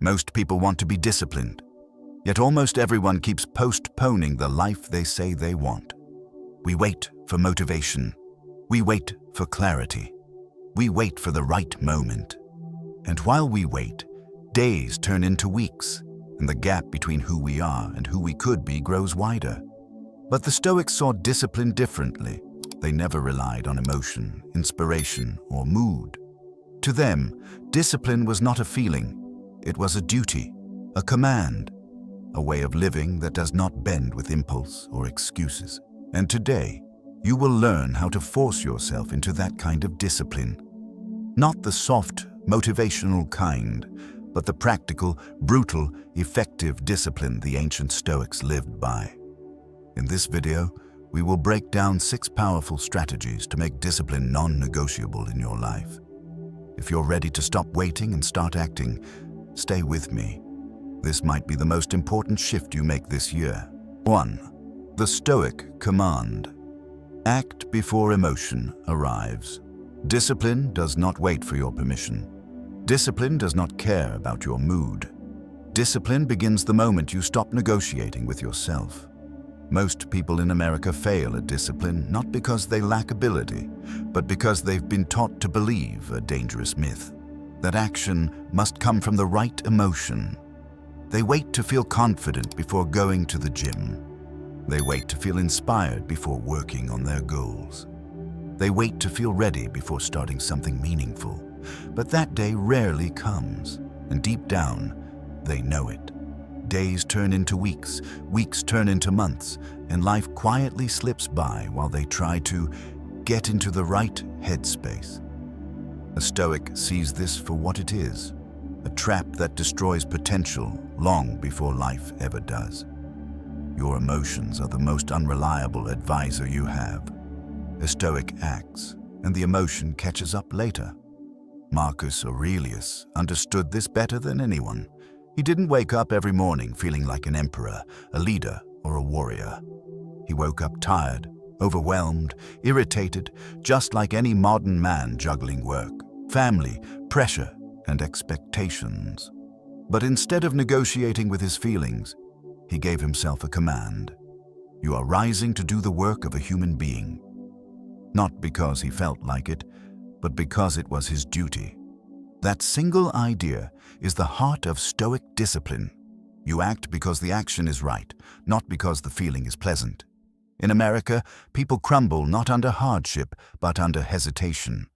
Most people want to be disciplined, yet almost everyone keeps postponing the life they say they want. We wait for motivation. We wait for clarity. We wait for the right moment. And while we wait, days turn into weeks, and the gap between who we are and who we could be grows wider. But the Stoics saw discipline differently. They never relied on emotion, inspiration, or mood. To them, discipline was not a feeling. It was a duty, a command, a way of living that does not bend with impulse or excuses. And today, you will learn how to force yourself into that kind of discipline. Not the soft, motivational kind, but the practical, brutal, effective discipline the ancient Stoics lived by. In this video, we will break down 6 powerful strategies to make discipline non-negotiable in your life. If you're ready to stop waiting and start acting, stay with me. This might be the most important shift you make this year. 1. The Stoic command. Act before emotion arrives. Discipline does not wait for your permission. Discipline does not care about your mood. Discipline begins the moment you stop negotiating with yourself. Most people in America fail at discipline not because they lack ability, but because they've been taught to believe a dangerous myth, that action must come from the right emotion. They wait to feel confident before going to the gym. They wait to feel inspired before working on their goals. They wait to feel ready before starting something meaningful. But that day rarely comes, and deep down, they know it. Days turn into weeks, weeks turn into months, and life quietly slips by while they try to get into the right headspace. A Stoic sees this for what it is, a trap that destroys potential long before life ever does. Your emotions are the most unreliable advisor you have. A Stoic acts, and the emotion catches up later. Marcus Aurelius understood this better than anyone. He didn't wake up every morning feeling like an emperor, a leader, or a warrior. He woke up tired, overwhelmed, irritated, just like any modern man juggling work, family, pressure, and expectations. But instead of negotiating with his feelings, he gave himself a command. You are rising to do the work of a human being. Not because he felt like it, but because it was his duty. That single idea is the heart of Stoic discipline. You act because the action is right, not because the feeling is pleasant. In America, people crumble not under hardship, but under hesitation.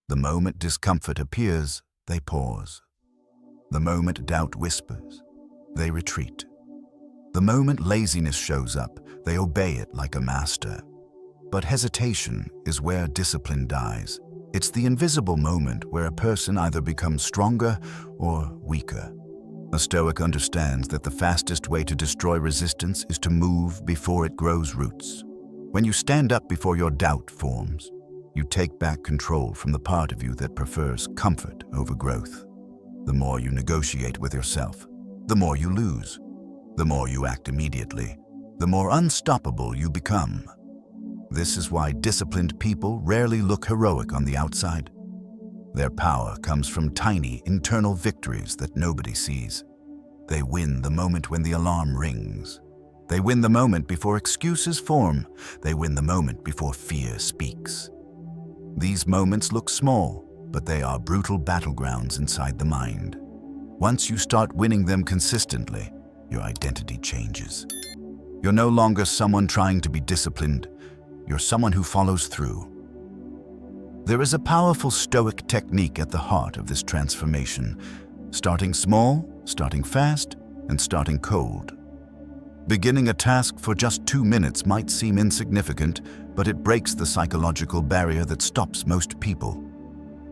The moment discomfort appears, they pause. The moment doubt whispers, they retreat. The moment laziness shows up, they obey it like a master. But hesitation is where discipline dies. It's the invisible moment where a person either becomes stronger or weaker. A Stoic understands that the fastest way to destroy resistance is to move before it grows roots. When you stand up before your doubt forms, you take back control from the part of you that prefers comfort over growth. The more you negotiate with yourself, the more you lose. The more you act immediately, the more unstoppable you become. This is why disciplined people rarely look heroic on the outside. Their power comes from tiny internal victories that nobody sees. They win the moment when the alarm rings. They win the moment before excuses form. They win the moment before fear speaks. These moments look small, but they are brutal battlegrounds inside the mind. Once you start winning them consistently, your identity changes. You're no longer someone trying to be disciplined. You're someone who follows through. There is a powerful Stoic technique at the heart of this transformation. Starting small, starting fast, and starting cold. Beginning a task for just 2 minutes might seem insignificant, but it breaks the psychological barrier that stops most people.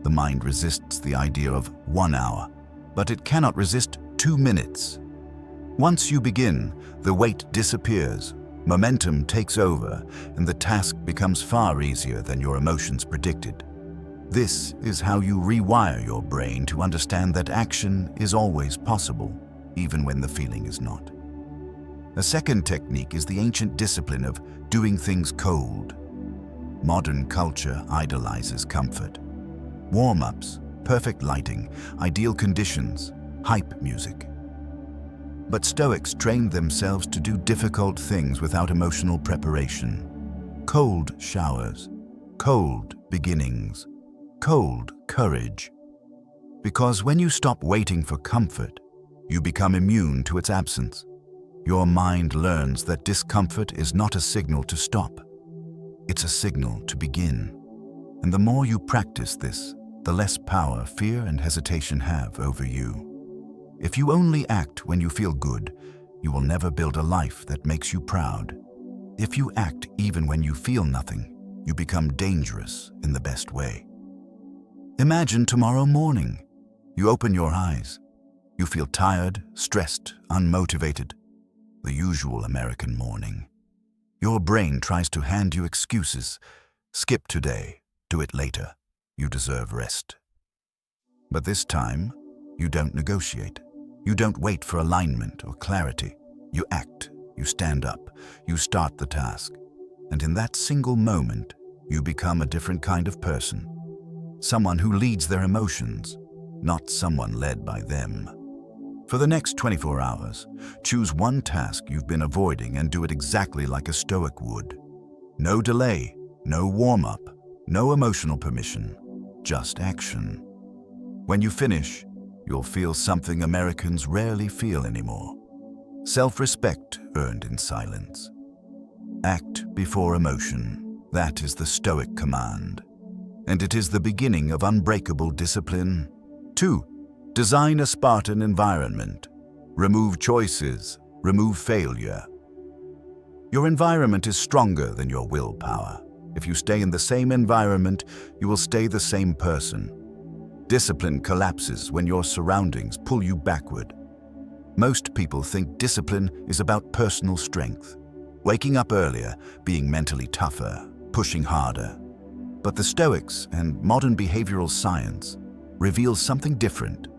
The mind resists the idea of 1 hour, but it cannot resist 2 minutes. Once you begin, the weight disappears. Momentum takes over, and the task becomes far easier than your emotions predicted. This is how you rewire your brain to understand that action is always possible, even when the feeling is not. A second technique is the ancient discipline of doing things cold. Modern culture idolizes comfort. Warm-ups, perfect lighting, ideal conditions, hype music. But Stoics trained themselves to do difficult things without emotional preparation. Cold showers, cold beginnings, cold courage. Because when you stop waiting for comfort, you become immune to its absence. Your mind learns that discomfort is not a signal to stop. It's a signal to begin. And the more you practice this, the less power fear and hesitation have over you. If you only act when you feel good, you will never build a life that makes you proud. If you act even when you feel nothing, you become dangerous in the best way. Imagine tomorrow morning. You open your eyes. You feel tired, stressed, unmotivated. The usual American morning. Your brain tries to hand you excuses. Skip today, do it later. You deserve rest. But this time, you don't negotiate. You don't wait for alignment or clarity. You act, you stand up, you start the task. And in that single moment, you become a different kind of person. Someone who leads their emotions, not someone led by them. For the next 24 hours, choose one task you've been avoiding and do it exactly like a Stoic would. No delay, no warm-up, no emotional permission, just action. When you finish, you'll feel something Americans rarely feel anymore. Self-respect earned in silence. Act before emotion. That is the Stoic command. And it is the beginning of unbreakable discipline. 2. Design a Spartan environment. Remove choices. Remove failure. Your environment is stronger than your willpower. If you stay in the same environment, you will stay the same person. Discipline collapses when your surroundings pull you backward. Most people think discipline is about personal strength. Waking up earlier, being mentally tougher, pushing harder. But the Stoics and modern behavioral science reveal something different.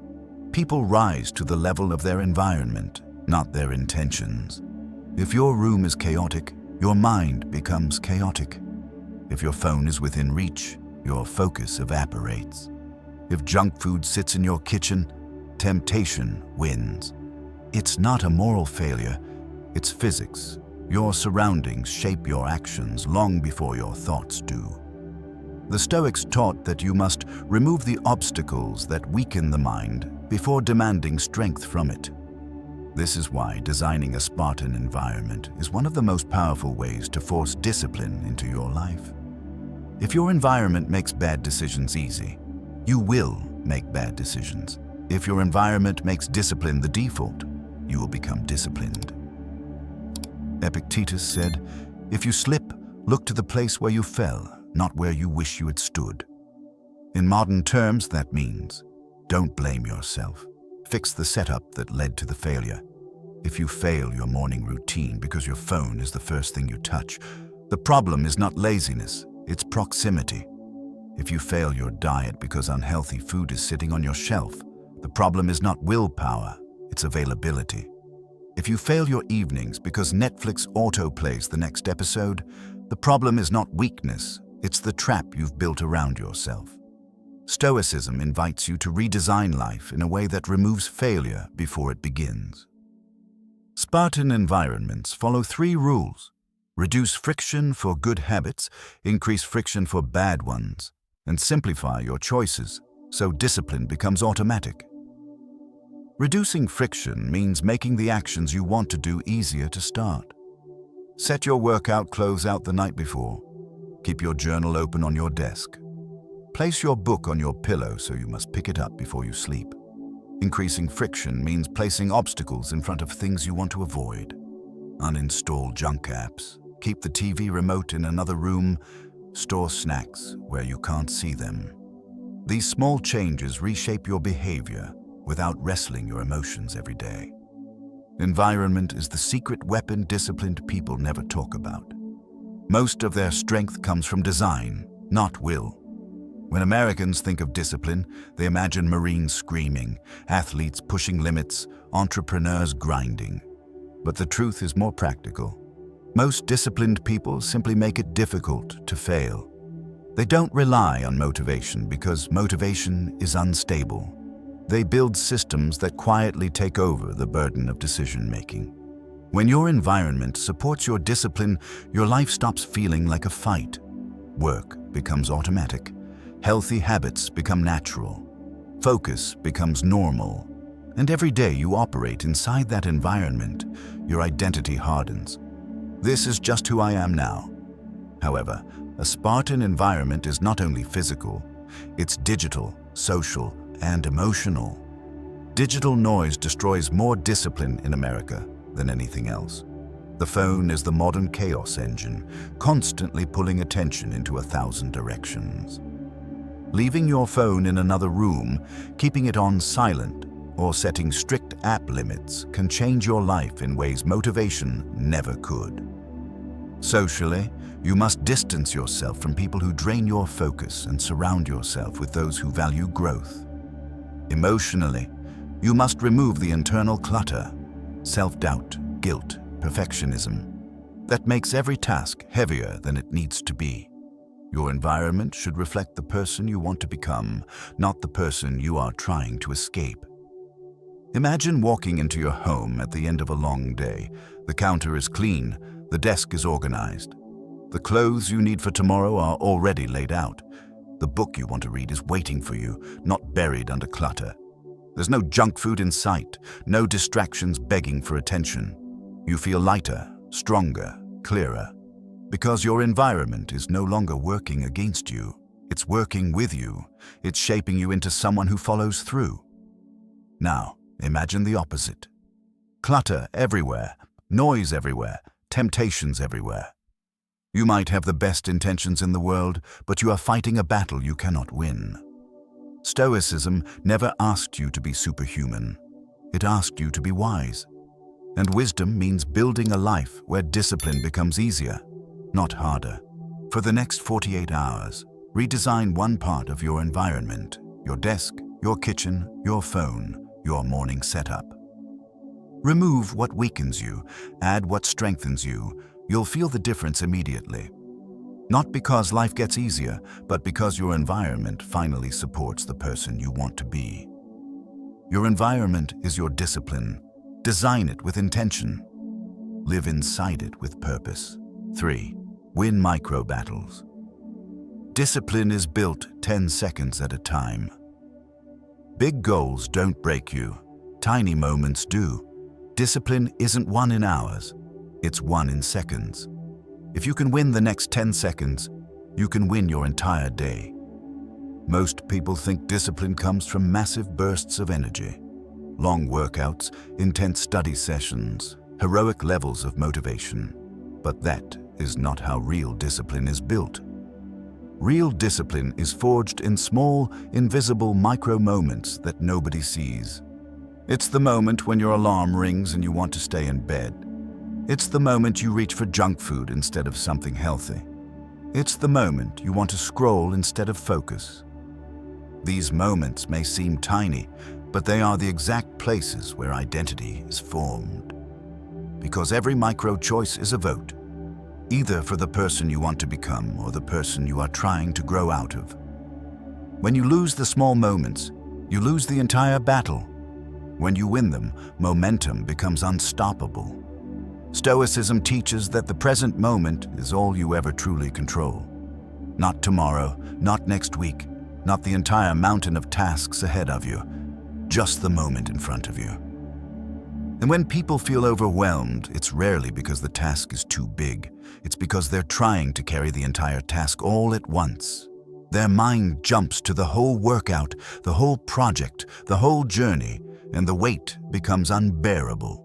People rise to the level of their environment, not their intentions. If your room is chaotic, your mind becomes chaotic. If your phone is within reach, your focus evaporates. If junk food sits in your kitchen, temptation wins. It's not a moral failure, it's physics. Your surroundings shape your actions long before your thoughts do. The Stoics taught that you must remove the obstacles that weaken the mind before demanding strength from it. This is why designing a Spartan environment is one of the most powerful ways to force discipline into your life. If your environment makes bad decisions easy, you will make bad decisions. If your environment makes discipline the default, you will become disciplined. Epictetus said, "If you slip, look to the place where you fell, not where you wish you had stood." In modern terms, that means, don't blame yourself. Fix the setup that led to the failure. If you fail your morning routine because your phone is the first thing you touch, the problem is not laziness, it's proximity. If you fail your diet because unhealthy food is sitting on your shelf, the problem is not willpower, it's availability. If you fail your evenings because Netflix autoplays the next episode, the problem is not weakness, it's the trap you've built around yourself. Stoicism invites you to redesign life in a way that removes failure before it begins. Spartan environments follow 3 rules. Reduce friction for good habits, increase friction for bad ones, and simplify your choices so discipline becomes automatic. Reducing friction means making the actions you want to do easier to start. Set your workout clothes out the night before. Keep your journal open on your desk. Place your book on your pillow so you must pick it up before you sleep. Increasing friction means placing obstacles in front of things you want to avoid. Uninstall junk apps. Keep the TV remote in another room. Store snacks where you can't see them. These small changes reshape your behavior without wrestling your emotions every day. Environment is the secret weapon disciplined people never talk about. Most of their strength comes from design, not will. When Americans think of discipline, they imagine Marines screaming, athletes pushing limits, entrepreneurs grinding. But the truth is more practical. Most disciplined people simply make it difficult to fail. They don't rely on motivation because motivation is unstable. They build systems that quietly take over the burden of decision-making. When your environment supports your discipline, your life stops feeling like a fight. Work becomes automatic. Healthy habits become natural. Focus becomes normal. And every day you operate inside that environment, your identity hardens. This is just who I am now. However, a Spartan environment is not only physical, it's digital, social, and emotional. Digital noise destroys more discipline in America than anything else. The phone is the modern chaos engine, constantly pulling attention into 1,000 directions. Leaving your phone in another room, keeping it on silent, or setting strict app limits can change your life in ways motivation never could. Socially, you must distance yourself from people who drain your focus and surround yourself with those who value growth. Emotionally, you must remove the internal clutter, self-doubt, guilt, perfectionism, that makes every task heavier than it needs to be. Your environment should reflect the person you want to become, not the person you are trying to escape. Imagine walking into your home at the end of a long day. The counter is clean, the desk is organized. The clothes you need for tomorrow are already laid out. The book you want to read is waiting for you, not buried under clutter. There's no junk food in sight, no distractions begging for attention. You feel lighter, stronger, clearer, because your environment is no longer working against you. It's working with you. It's shaping you into someone who follows through. Now, imagine the opposite. Clutter everywhere, noise everywhere, temptations everywhere. You might have the best intentions in the world, but you are fighting a battle you cannot win. Stoicism never asked you to be superhuman. It asked you to be wise. And wisdom means building a life where discipline becomes easier, not harder. For the next 48 hours, redesign one part of your environment, your desk, your kitchen, your phone, your morning setup. Remove what weakens you, add what strengthens you. You'll feel the difference immediately. Not because life gets easier, but because your environment finally supports the person you want to be. Your environment is your discipline. Design it with intention. Live inside it with purpose. 3. Win micro battles. Discipline is built 10 seconds at a time. Big goals don't break you. Tiny moments do. Discipline isn't won in hours. It's won in seconds. If you can win the next 10 seconds, you can win your entire day. Most people think discipline comes from massive bursts of energy. Long workouts, intense study sessions, heroic levels of motivation. But that is not how real discipline is built. Real discipline is forged in small, invisible micro moments that nobody sees. It's the moment when your alarm rings and you want to stay in bed. It's the moment you reach for junk food instead of something healthy. It's the moment you want to scroll instead of focus. These moments may seem tiny, but they are the exact places where identity is formed. Because every micro choice is a vote, either for the person you want to become or the person you are trying to grow out of. When you lose the small moments, you lose the entire battle. When you win them, momentum becomes unstoppable. Stoicism teaches that the present moment is all you ever truly control. Not tomorrow, not next week, not the entire mountain of tasks ahead of you, just the moment in front of you. And when people feel overwhelmed, it's rarely because the task is too big. It's because they're trying to carry the entire task all at once. Their mind jumps to the whole workout, the whole project, the whole journey, and the weight becomes unbearable.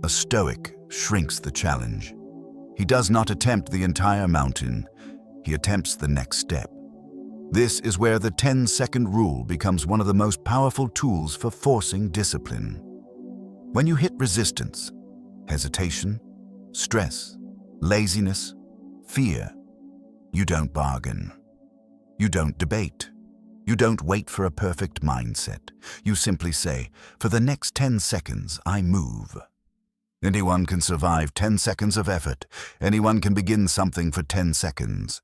A Stoic shrinks the challenge. He does not attempt the entire mountain. He attempts the next step. This is where the 10-second rule becomes one of the most powerful tools for forcing discipline. When you hit resistance, hesitation, stress, laziness, fear, you don't bargain. You don't debate. You don't wait for a perfect mindset. You simply say, for the next 10 seconds, I move. Anyone can survive 10 seconds of effort. Anyone can begin something for 10 seconds.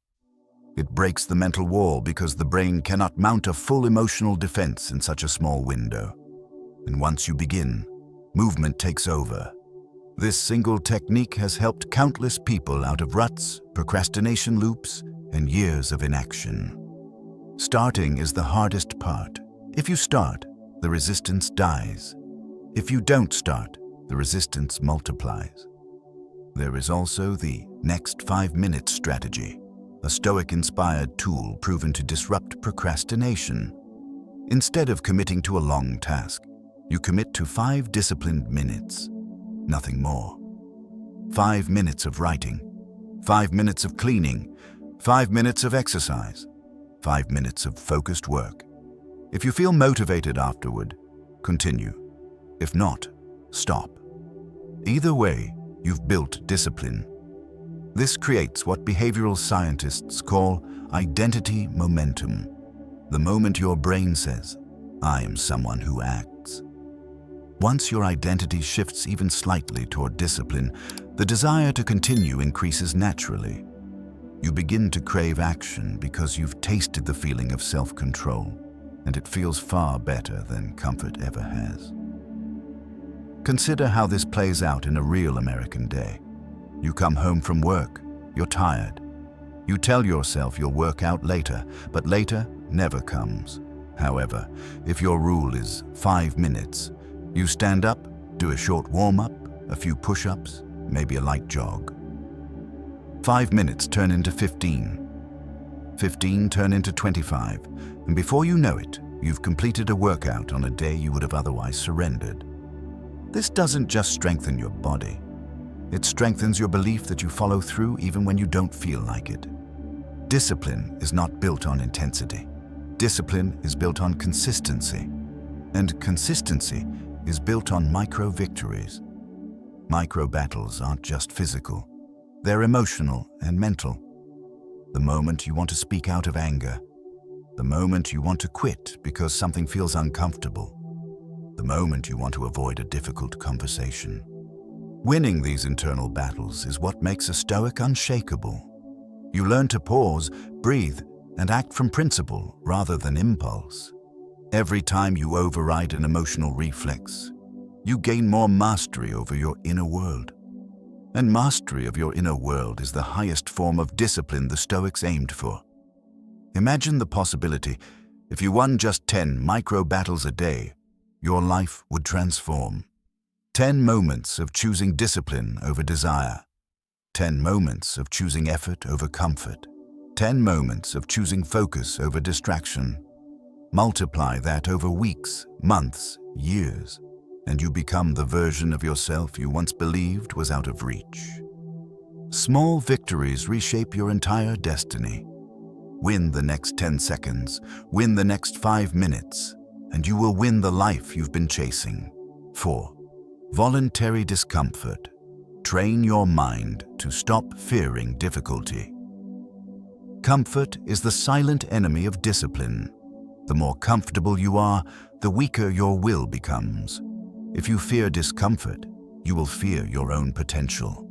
It breaks the mental wall because the brain cannot mount a full emotional defense in such a small window. And once you begin, movement takes over. This single technique has helped countless people out of ruts, procrastination loops, and years of inaction. Starting is the hardest part. If you start, the resistance dies. If you don't start, the resistance multiplies. There is also the next 5-minute strategy, a Stoic-inspired tool proven to disrupt procrastination. Instead of committing to a long task, you commit to 5 disciplined minutes, nothing more. 5 minutes of writing, 5 minutes of cleaning, 5 minutes of exercise, 5 minutes of focused work. If you feel motivated afterward, continue. If not, stop. Either way, you've built discipline. This creates what behavioral scientists call identity momentum. The moment your brain says, "I am someone who acts." Once your identity shifts even slightly toward discipline, the desire to continue increases naturally. You begin to crave action because you've tasted the feeling of self-control, and it feels far better than comfort ever has. Consider how this plays out in a real American day. You come home from work, you're tired. You tell yourself you'll work out later, but later never comes. However, if your rule is 5 minutes, you stand up, do a short warm-up, a few push-ups, maybe a light jog. 5 minutes turn into 15. 15 turn into 25, and before you know it, you've completed a workout on a day you would have otherwise surrendered. This doesn't just strengthen your body. It strengthens your belief that you follow through even when you don't feel like it. Discipline is not built on intensity. Discipline is built on consistency. And consistency is built on micro-victories. Micro-battles aren't just physical. They're emotional and mental. The moment you want to speak out of anger. The moment you want to quit because something feels uncomfortable. The moment you want to avoid a difficult conversation. Winning these internal battles is what makes a Stoic unshakable. You learn to pause, breathe, and act from principle rather than impulse. Every time you override an emotional reflex, you gain more mastery over your inner world. And mastery of your inner world is the highest form of discipline the Stoics aimed for. Imagine the possibility: if you won just 10 micro-battles a day, your life would transform. 10 moments of choosing discipline over desire. 10 moments of choosing effort over comfort. 10 moments of choosing focus over distraction. Multiply that over weeks, months, years, and you become the version of yourself you once believed was out of reach. Small victories reshape your entire destiny. Win the next 10 seconds, win the next 5 minutes, and you will win the life you've been chasing. 4. Voluntary discomfort. Train your mind to stop fearing difficulty. Comfort is the silent enemy of discipline. The more comfortable you are, the weaker your will becomes. If you fear discomfort, you will fear your own potential.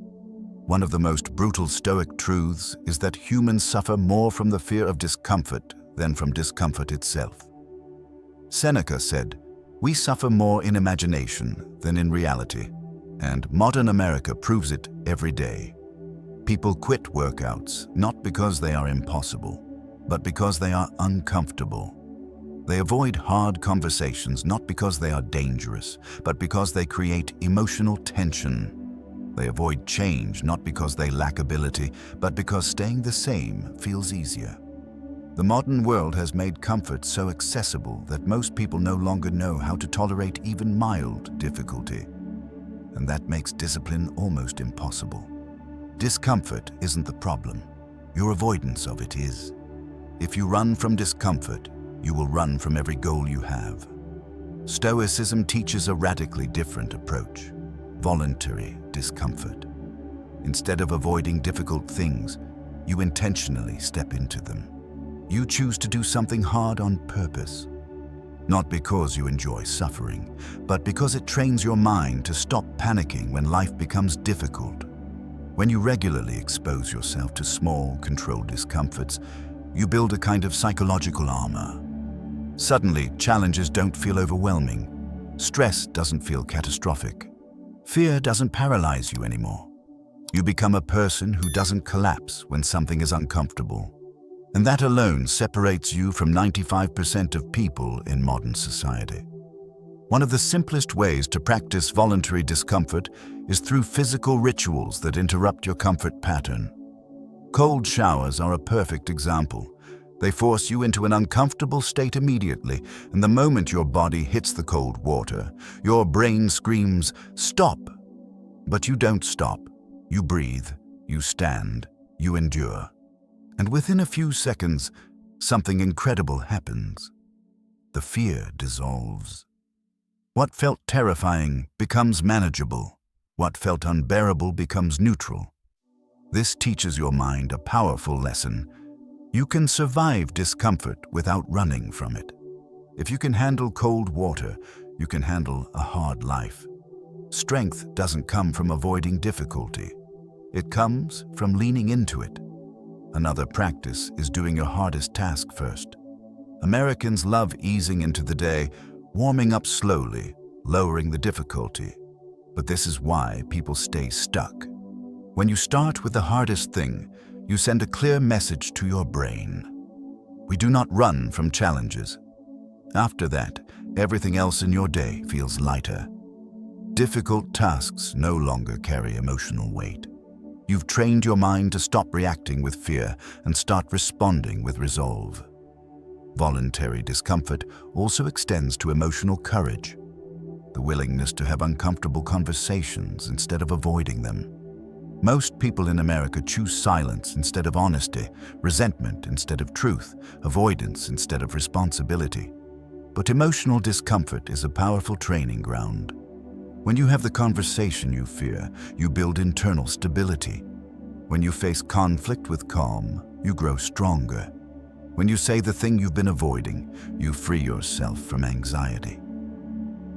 One of the most brutal Stoic truths is that humans suffer more from the fear of discomfort than from discomfort itself. Seneca said, "We suffer more in imagination than in reality," and modern America proves it every day. People quit workouts not because they are impossible, but because they are uncomfortable. They avoid hard conversations not because they are dangerous, but because they create emotional tension. They avoid change not because they lack ability, but because staying the same feels easier. The modern world has made comfort so accessible that most people no longer know how to tolerate even mild difficulty. And that makes discipline almost impossible. Discomfort isn't the problem. Your avoidance of it is. If you run from discomfort, you will run from every goal you have. Stoicism teaches a radically different approach: voluntary discomfort. Instead of avoiding difficult things, you intentionally step into them. You choose to do something hard on purpose. Not because you enjoy suffering, but because it trains your mind to stop panicking when life becomes difficult. When you regularly expose yourself to small, controlled discomforts, You build a kind of psychological armor. Suddenly, challenges don't feel overwhelming. Stress doesn't feel catastrophic. Fear doesn't paralyze you anymore. You become a person who doesn't collapse when something is uncomfortable. And that alone separates you from 95% of people in modern society. One of the simplest ways to practice voluntary discomfort is through physical rituals that interrupt your comfort pattern. Cold showers are a perfect example. They force you into an uncomfortable state immediately, and the moment your body hits the cold water, your brain screams, "Stop!" But you don't stop. You breathe, you stand, you endure. And within a few seconds, something incredible happens. The fear dissolves. What felt terrifying becomes manageable. What felt unbearable becomes neutral. This teaches your mind a powerful lesson. You can survive discomfort without running from it. If you can handle cold water, you can handle a hard life. Strength doesn't come from avoiding difficulty. It comes from leaning into it. Another practice is doing your hardest task first. Americans love easing into the day, warming up slowly, lowering the difficulty. But this is why people stay stuck. When you start with the hardest thing, you send a clear message to your brain. We do not run from challenges. After that, everything else in your day feels lighter. Difficult tasks no longer carry emotional weight. You've trained your mind to stop reacting with fear and start responding with resolve. Voluntary discomfort also extends to emotional courage, the willingness to have uncomfortable conversations instead of avoiding them. Most people in America choose silence instead of honesty, resentment instead of truth, avoidance instead of responsibility. But emotional discomfort is a powerful training ground. When you have the conversation you fear, you build internal stability. When you face conflict with calm, you grow stronger. When you say the thing you've been avoiding, you free yourself from anxiety.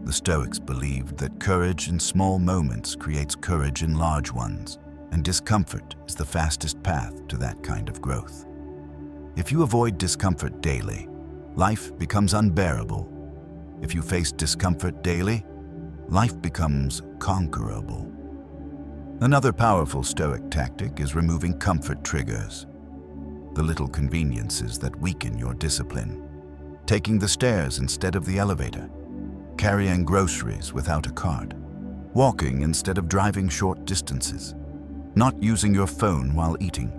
The Stoics believed that courage in small moments creates courage in large ones, and discomfort is the fastest path to that kind of growth. If you avoid discomfort daily, life becomes unbearable. If you face discomfort daily, life becomes conquerable. Another powerful Stoic tactic is removing comfort triggers, the little conveniences that weaken your discipline. Taking the stairs instead of the elevator, carrying groceries without a cart, walking instead of driving short distances, not using your phone while eating.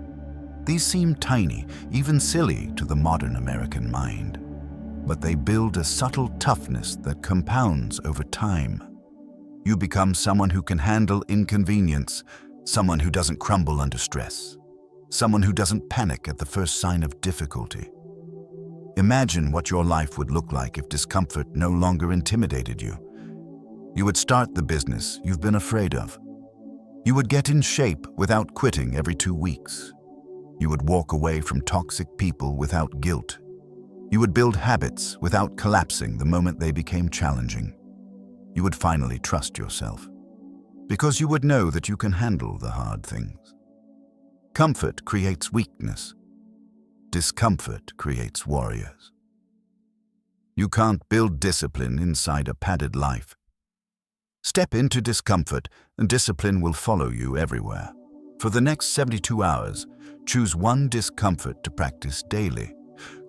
These seem tiny, even silly to the modern American mind, but they build a subtle toughness that compounds over time. You become someone who can handle inconvenience, someone who doesn't crumble under stress, someone who doesn't panic at the first sign of difficulty. Imagine what your life would look like if discomfort no longer intimidated you. You would start the business you've been afraid of. You would get in shape without quitting every 2 weeks. You would walk away from toxic people without guilt. You would build habits without collapsing the moment they became challenging. You would finally trust yourself, because you would know that you can handle the hard things. Comfort creates weakness. Discomfort creates warriors. You can't build discipline inside a padded life. Step into discomfort, and discipline will follow you everywhere. For the next 72 hours, choose one discomfort to practice daily.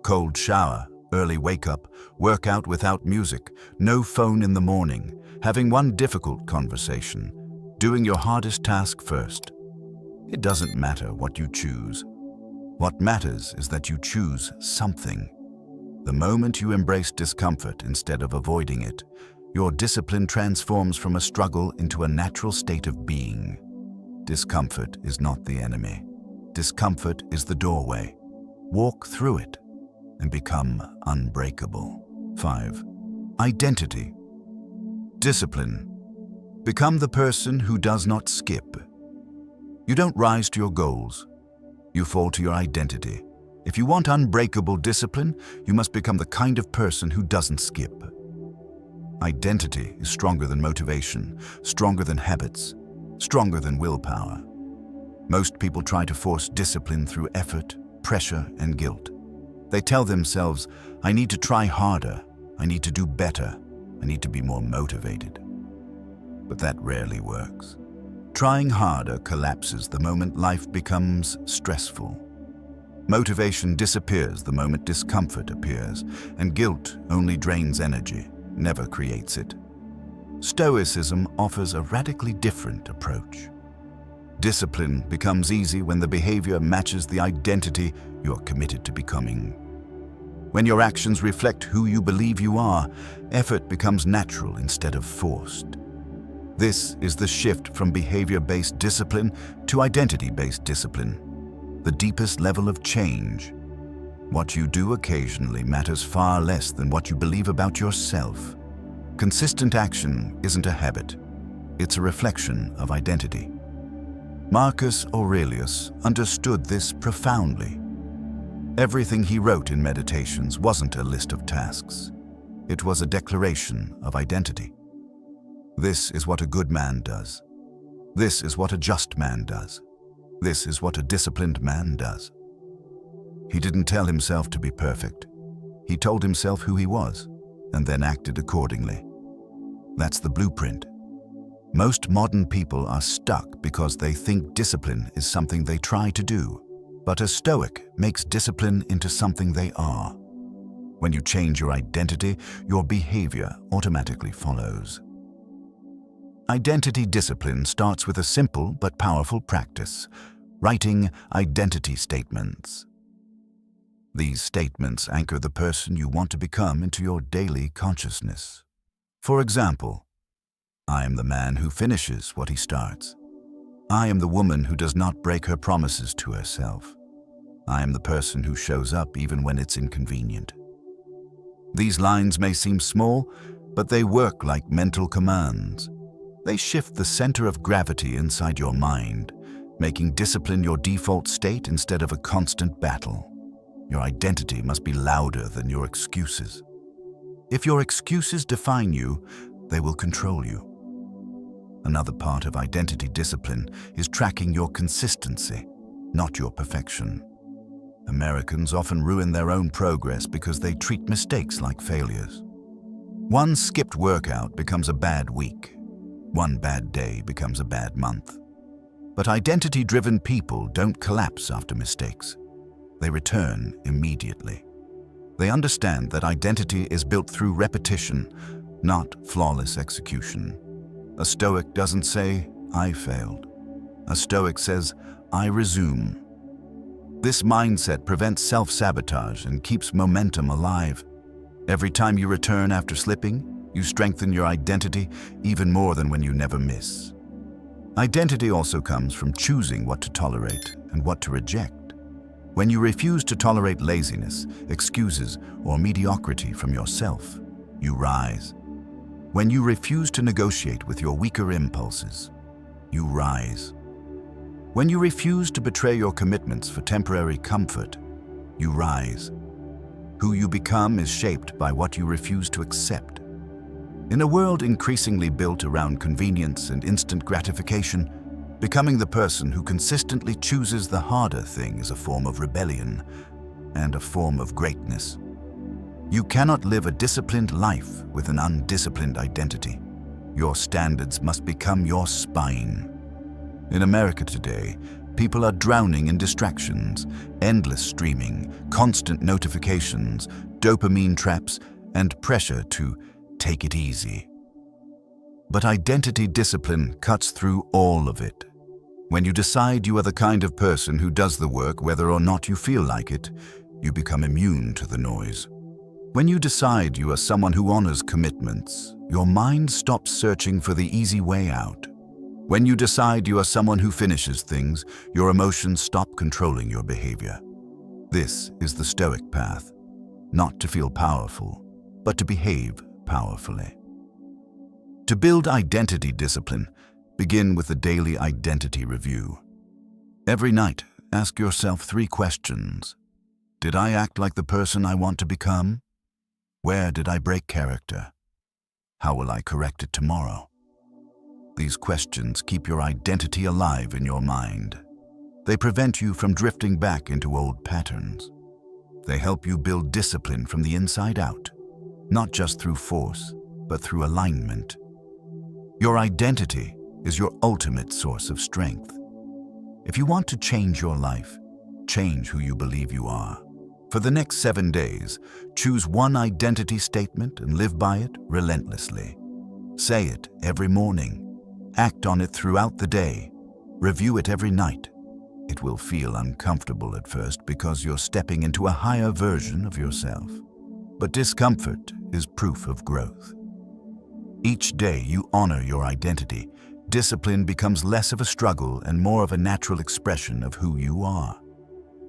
Cold shower, early wake-up, workout without music, no phone in the morning, having one difficult conversation, doing your hardest task first. It doesn't matter what you choose. What matters is that you choose something. The moment you embrace discomfort instead of avoiding it, your discipline transforms from a struggle into a natural state of being. Discomfort is not the enemy. Discomfort is the doorway. Walk through it and become unbreakable. 5. Identity. Discipline. Become the person who does not skip. You don't rise to your goals. You fall to your identity. If you want unbreakable discipline, you must become the kind of person who doesn't skip. Identity is stronger than motivation, stronger than habits, stronger than willpower. Most people try to force discipline through effort, pressure, and guilt. They tell themselves, I need to try harder, I need to do better, I need to be more motivated. But that rarely works. Trying harder collapses the moment life becomes stressful. Motivation disappears the moment discomfort appears, and guilt only drains energy, never creates it. Stoicism offers a radically different approach. Discipline becomes easy when the behavior matches the identity you're committed to becoming. When your actions reflect who you believe you are, effort becomes natural instead of forced. This is the shift from behavior-based discipline to identity-based discipline, the deepest level of change. What you do occasionally matters far less than what you believe about yourself. Consistent action isn't a habit, it's a reflection of identity. Marcus Aurelius understood this profoundly. Everything he wrote in Meditations wasn't a list of tasks. It was a declaration of identity. This is what a good man does. This is what a just man does. This is what a disciplined man does. He didn't tell himself to be perfect. He told himself who he was, and then acted accordingly. That's the blueprint. Most modern people are stuck because they think discipline is something they try to do, but a Stoic makes discipline into something they are. When you change your identity, your behavior automatically follows. Identity discipline starts with a simple but powerful practice: writing identity statements. These statements anchor the person you want to become into your daily consciousness. For example, I am the man who finishes what he starts. I am the woman who does not break her promises to herself. I am the person who shows up even when it's inconvenient. These lines may seem small, but they work like mental commands. They shift the center of gravity inside your mind, making discipline your default state instead of a constant battle. Your identity must be louder than your excuses. If your excuses define you, they will control you. Another part of identity discipline is tracking your consistency, not your perfection. Americans often ruin their own progress because they treat mistakes like failures. One skipped workout becomes a bad week. One bad day becomes a bad month. But identity-driven people don't collapse after mistakes. They return immediately. They understand that identity is built through repetition, not flawless execution. A Stoic doesn't say, I failed. A Stoic says, I resume. This mindset prevents self-sabotage and keeps momentum alive. Every time you return after slipping, you strengthen your identity even more than when you never miss. Identity also comes from choosing what to tolerate and what to reject. When you refuse to tolerate laziness, excuses, or mediocrity from yourself, you rise. When you refuse to negotiate with your weaker impulses, you rise. When you refuse to betray your commitments for temporary comfort, you rise. Who you become is shaped by what you refuse to accept. In a world increasingly built around convenience and instant gratification, becoming the person who consistently chooses the harder thing is a form of rebellion and a form of greatness. You cannot live a disciplined life with an undisciplined identity. Your standards must become your spine. In America today, people are drowning in distractions, endless streaming, constant notifications, dopamine traps, and pressure to take it easy. But identity discipline cuts through all of it. When you decide you are the kind of person who does the work whether or not you feel like it, you become immune to the noise. When you decide you are someone who honors commitments, your mind stops searching for the easy way out. When you decide you are someone who finishes things, your emotions stop controlling your behavior. This is the Stoic path, not to feel powerful, but to behave powerfully. To build identity discipline, begin with a daily identity review. Every night, ask yourself 3 questions. Did I act like the person I want to become? Where did I break character? How will I correct it tomorrow? These questions keep your identity alive in your mind. They prevent you from drifting back into old patterns. They help you build discipline from the inside out, not just through force, but through alignment. Your identity is your ultimate source of strength. If you want to change your life, change who you believe you are. For the next 7 days, choose one identity statement and live by it relentlessly. Say it every morning. Act on it throughout the day. Review it every night. It will feel uncomfortable at first because you're stepping into a higher version of yourself. But discomfort is proof of growth. Each day you honor your identity, discipline becomes less of a struggle and more of a natural expression of who you are.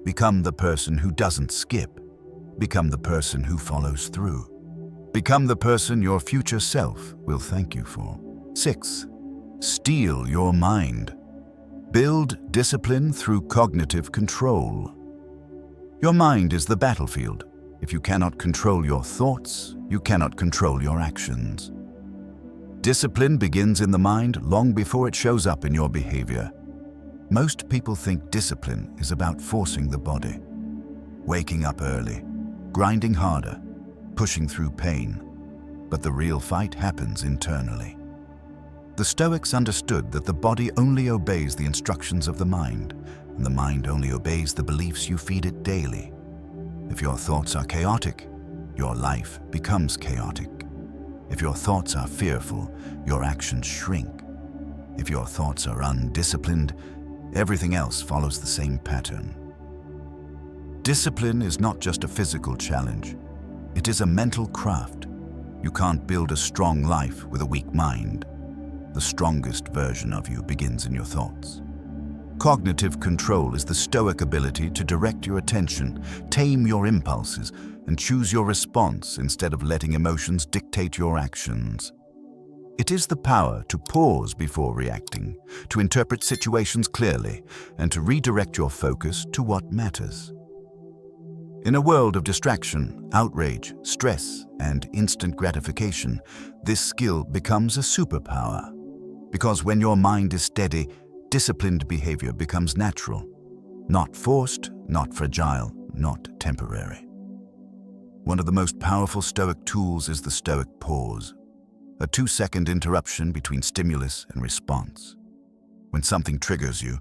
Become the person who doesn't skip. Become the person who follows through. Become the person your future self will thank you for. 6. Steel your mind. Build discipline through cognitive control. Your mind is the battlefield. If you cannot control your thoughts, you cannot control your actions. Discipline begins in the mind long before it shows up in your behavior. Most people think discipline is about forcing the body, waking up early, grinding harder, pushing through pain. But the real fight happens internally. The Stoics understood that the body only obeys the instructions of the mind, and the mind only obeys the beliefs you feed it daily. If your thoughts are chaotic, your life becomes chaotic. If your thoughts are fearful, your actions shrink. If your thoughts are undisciplined, everything else follows the same pattern. Discipline is not just a physical challenge. It is a mental craft. You can't build a strong life with a weak mind. The strongest version of you begins in your thoughts. Cognitive control is the Stoic ability to direct your attention, tame your impulses, and choose your response instead of letting emotions dictate your actions. It is the power to pause before reacting, to interpret situations clearly, and to redirect your focus to what matters. In a world of distraction, outrage, stress, and instant gratification, this skill becomes a superpower. Because when your mind is steady, disciplined behavior becomes natural, not forced, not fragile, not temporary. One of the most powerful Stoic tools is the Stoic pause, a 2-second interruption between stimulus and response. When something triggers you,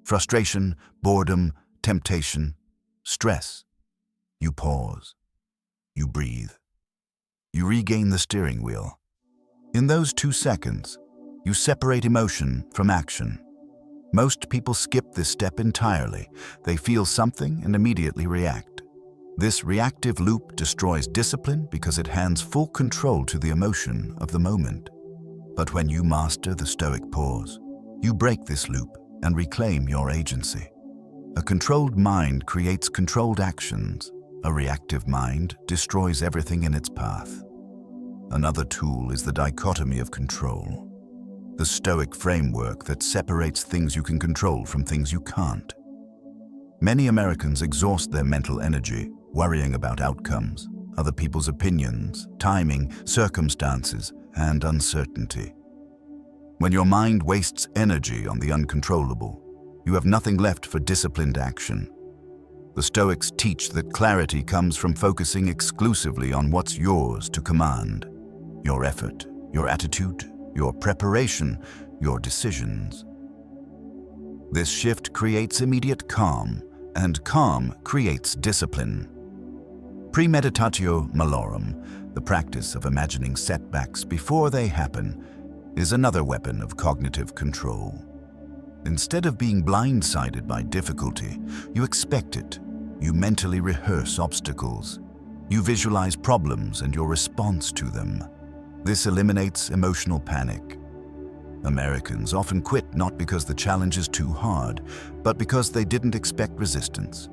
frustration, boredom, temptation, stress, you pause, you breathe, you regain the steering wheel. In those 2 seconds, you separate emotion from action. Most people skip this step entirely. They feel something and immediately react. This reactive loop destroys discipline because it hands full control to the emotion of the moment. But when you master the Stoic pause, you break this loop and reclaim your agency. A controlled mind creates controlled actions. A reactive mind destroys everything in its path. Another tool is the dichotomy of control, the Stoic framework that separates things you can control from things you can't. Many Americans exhaust their mental energy worrying about outcomes, other people's opinions, timing, circumstances, and uncertainty. When your mind wastes energy on the uncontrollable, you have nothing left for disciplined action. The Stoics teach that clarity comes from focusing exclusively on what's yours to command: your effort, your attitude, your preparation, your decisions. This shift creates immediate calm, and calm creates discipline. Premeditatio malorum, the practice of imagining setbacks before they happen, is another weapon of cognitive control. Instead of being blindsided by difficulty, you expect it. You mentally rehearse obstacles. You visualize problems and your response to them. This eliminates emotional panic. Americans often quit not because the challenge is too hard, but because they didn't expect resistance.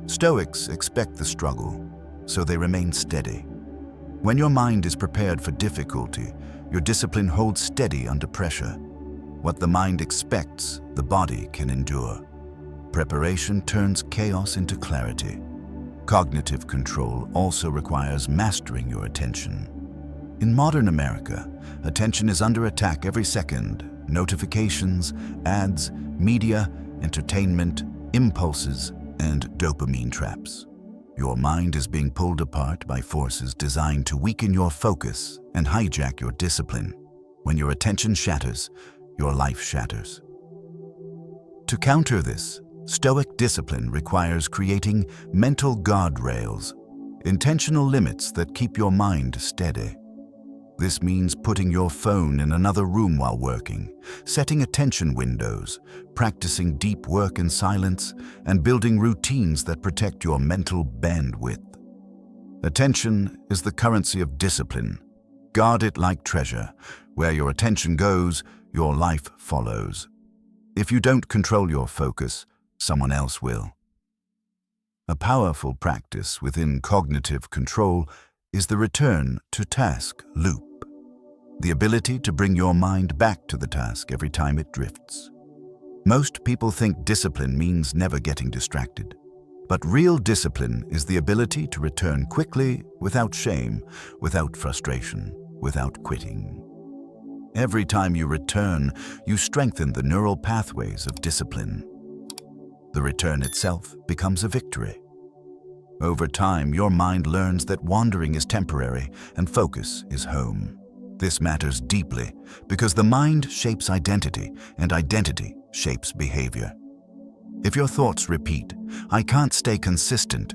Stoics expect the struggle, so they remain steady. When your mind is prepared for difficulty, your discipline holds steady under pressure. What the mind expects, the body can endure. Preparation turns chaos into clarity. Cognitive control also requires mastering your attention. In modern America, attention is under attack every second. Notifications, ads, media, entertainment, impulses, and dopamine traps. Your mind is being pulled apart by forces designed to weaken your focus and hijack your discipline. When your attention shatters, your life shatters. To counter this, Stoic discipline requires creating mental guardrails, intentional limits that keep your mind steady. This means putting your phone in another room while working, setting attention windows, practicing deep work in silence, and building routines that protect your mental bandwidth. Attention is the currency of discipline. Guard it like treasure. Where your attention goes, your life follows. If you don't control your focus, someone else will. A powerful practice within cognitive control is the return to task loop, the ability to bring your mind back to the task every time it drifts. Most people think discipline means never getting distracted, but real discipline is the ability to return quickly, without shame, without frustration, without quitting. Every time you return, you strengthen the neural pathways of discipline. The return itself becomes a victory. Over time, your mind learns that wandering is temporary and focus is home. This matters deeply because the mind shapes identity and identity shapes behavior. If your thoughts repeat, "I can't stay consistent,"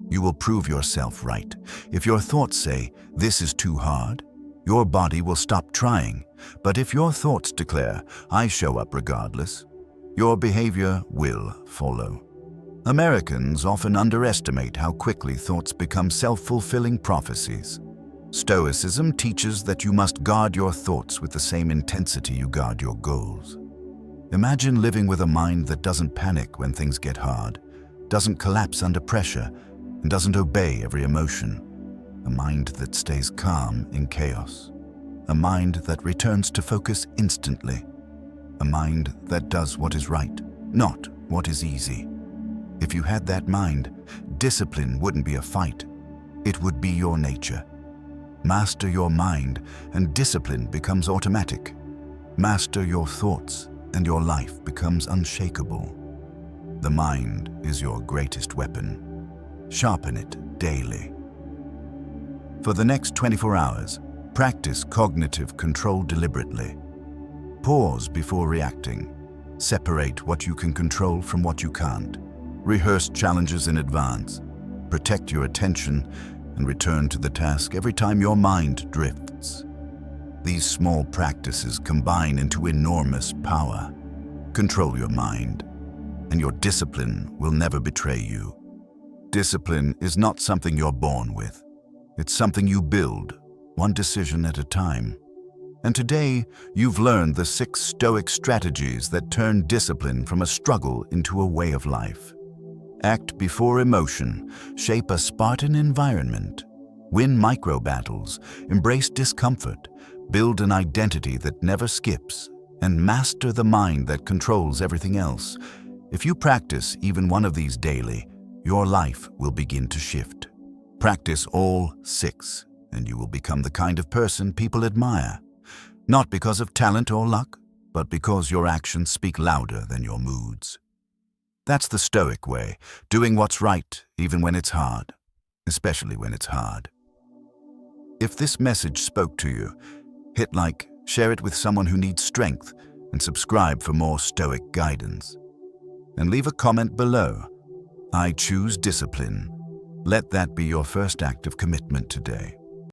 you will prove yourself right. If your thoughts say, "This is too hard," your body will stop trying. But if your thoughts declare, "I show up regardless," your behavior will follow. Americans often underestimate how quickly thoughts become self-fulfilling prophecies. Stoicism teaches that you must guard your thoughts with the same intensity you guard your goals. Imagine living with a mind that doesn't panic when things get hard, doesn't collapse under pressure, and doesn't obey every emotion. A mind that stays calm in chaos. A mind that returns to focus instantly. A mind that does what is right, not what is easy. If you had that mind, discipline wouldn't be a fight. It would be your nature. Master your mind, and discipline becomes automatic. Master your thoughts, and your life becomes unshakable. The mind is your greatest weapon. Sharpen it daily. For the next 24 hours, practice cognitive control deliberately. Pause before reacting. Separate what you can control from what you can't. Rehearse challenges in advance. Protect your attention and return to the task every time your mind drifts. These small practices combine into enormous power. Control your mind, and your discipline will never betray you. Discipline is not something you're born with. It's something you build, one decision at a time. And today, you've learned the 6 Stoic strategies that turn discipline from a struggle into a way of life. Act before emotion, shape a Spartan environment, win micro-battles, embrace discomfort, build an identity that never skips, and master the mind that controls everything else. If you practice even one of these daily, your life will begin to shift. Practice all 6, and you will become the kind of person people admire. Not because of talent or luck, but because your actions speak louder than your moods. That's the Stoic way, doing what's right even when it's hard, especially when it's hard. If this message spoke to you, hit like, share it with someone who needs strength, and subscribe for more Stoic guidance. And leave a comment below. I choose discipline. Let that be your first act of commitment today.